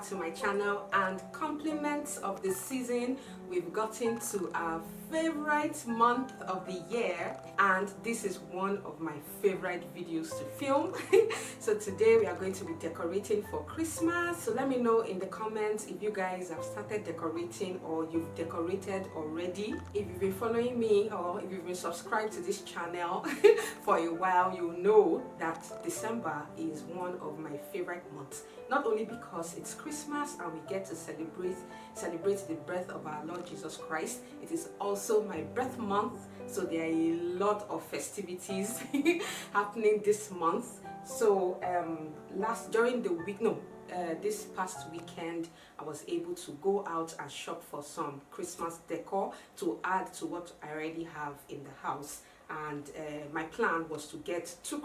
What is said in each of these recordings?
back to my channel, and compliments of the season, we've gotten to our favorite month of the year, and this is one of my favorite videos to film. So today we are going to be decorating for Christmas. So let me know in the comments if you guys have started decorating or you've decorated already. If you've been following me or if you've been subscribed to this channel for a while, you'll know that December is one of my favorite months. Not only because it's Christmas and we get to celebrate the birth of our Lord Jesus Christ, it is also my birth month, so there are a lot of festivities happening this month. So this past weekend I was able to go out and shop for some Christmas decor to add to what I already have in the house. And my plan was to get two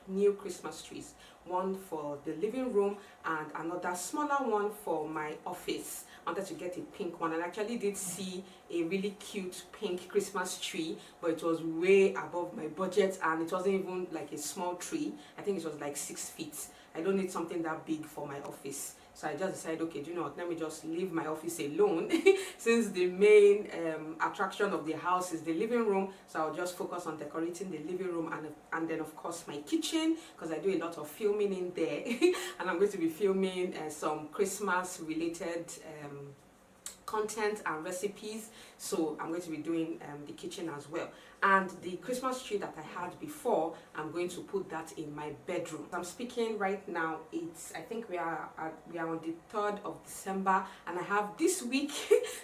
new Christmas trees, one for the living room and another smaller one for my office. I wanted to get a pink one, and I actually did see a really cute pink Christmas tree, but it was way above my budget, and it wasn't even like a small tree. I think it was like 6 feet. I don't need something that big for my office. So I just decided, okay, do you know what, let me just leave my office alone since the main attraction of the house is the living room. So I'll just focus on decorating the living room and then of course my kitchen, because I do a lot of filming in there. And I'm going to be filming some Christmas related content and recipes, so I'm going to be doing the kitchen as well. And the Christmas tree that I had before, I'm going to put that in my bedroom. I'm speaking right now, I think we are on the 3rd of December, and I have this week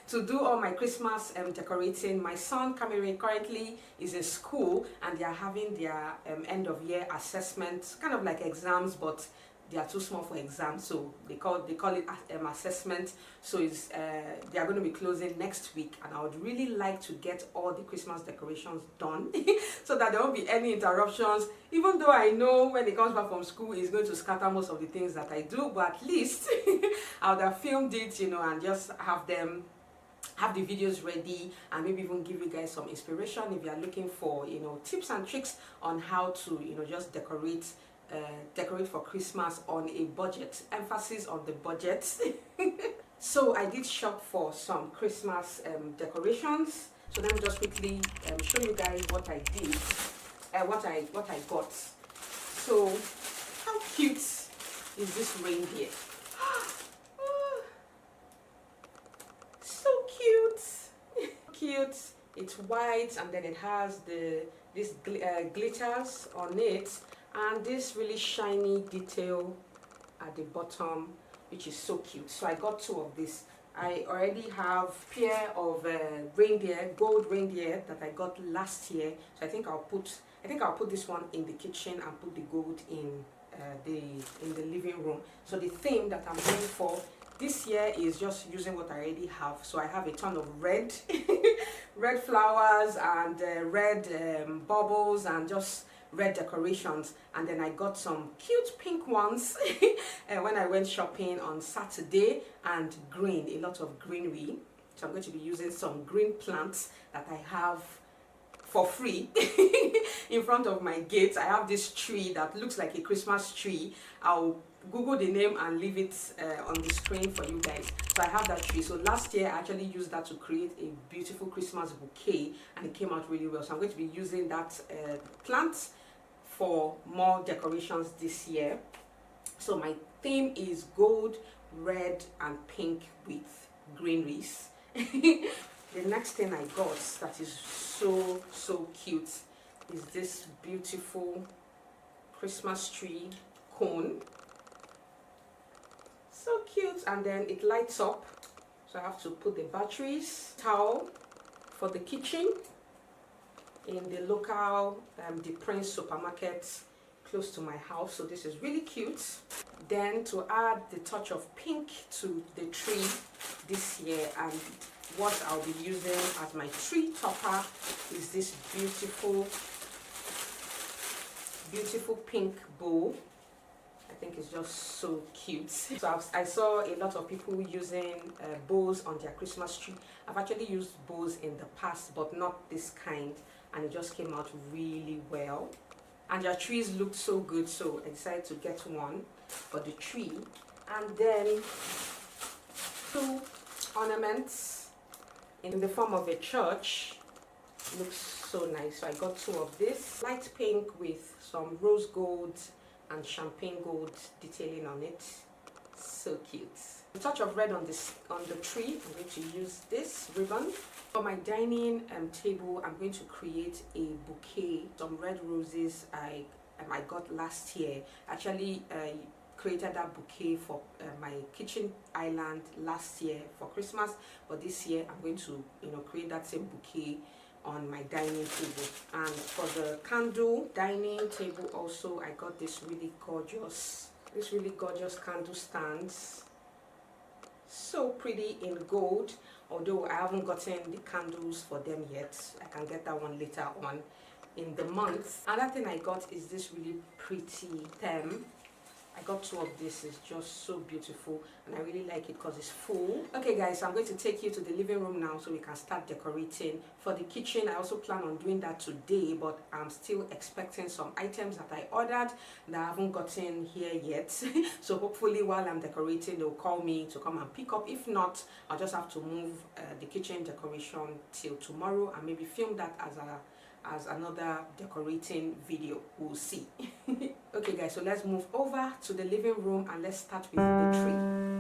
to do all my Christmas decorating. My son Cameron currently is in school, and they are having their end of year assessment, kind of like exams, but they are too small for exams, so they call it assessment. So they are going to be closing next week, and I would really like to get all the Christmas decorations done so that there won't be any interruptions, even though I know when he comes back from school he's going to scatter most of the things that I do, but at least I would have filmed it, and just have the videos ready, and maybe even give you guys some inspiration if you are looking for tips and tricks on how to just decorate for Christmas on a budget. Emphasis on the budget. So I did shop for some Christmas decorations. So let me just quickly show you guys what I did, what I got. So how cute is this reindeer? So cute. Cute. It's white, and then it has this glitters on it, and this really shiny detail at the bottom, which is so cute. So I got 2 of this. I already have a pair of gold reindeer that I got last year. So I think I'll put this one in the kitchen and put the gold in the living room. So the theme that I'm going for this year is just using what I already have. So I have a ton of red red flowers and red bubbles and just red decorations, and then I got some cute pink ones when I went shopping on Saturday, and green, a lot of greenery. So I'm going to be using some green plants that I have for free in front of my gate. I have this tree that looks like a Christmas tree. I'll Google the name and leave it on the screen for you guys. So I have that tree. So last year I actually used that to create a beautiful Christmas bouquet, and it came out really well. So I'm going to be using that plant for more decorations this year. So my theme is gold, red and pink with greeneries. The next thing I got that is so cute is this beautiful Christmas tree cone. So cute, and then it lights up. So I have to put the batteries. Towel for the kitchen in the local the Prince supermarket close to my house. So this is really cute. Then to add the touch of pink to the tree this year, and what I'll be using as my tree topper is this beautiful pink bowl. I think it's just so cute. So I saw a lot of people using bows on their Christmas tree. I've actually used bows in the past, but not this kind, and it just came out really well. And their trees looked so good, so I decided to get one for the tree. And then 2 ornaments in the form of a church. Looks so nice. So I got 2 of this. Light pink with some rose gold and champagne gold detailing on it. So cute. A touch of red on the tree. I'm going to use this ribbon. For my dining table, I'm going to create a bouquet. Some red roses I got last year. Actually, created that bouquet for my kitchen island last year for Christmas, but this year I'm going to create that same bouquet on my dining table. And for the candle dining table also, I got this really gorgeous candle stands. So pretty in gold, although I haven't gotten the candles for them yet. I can get that one later on in the month. Another thing I got is this really pretty theme. I got 2 of this. It's just so beautiful and I really like it because it's full. Okay guys, so I'm going to take you to the living room now so we can start decorating. For the kitchen, I also plan on doing that today, but I'm still expecting some items that I ordered that I haven't gotten here yet. So hopefully while I'm decorating, they'll call me to come and pick up. If not, I'll just have to move the kitchen decoration till tomorrow and maybe film that as another decorating video. We'll see. Okay guys, so let's move over to the living room and let's start with the tree.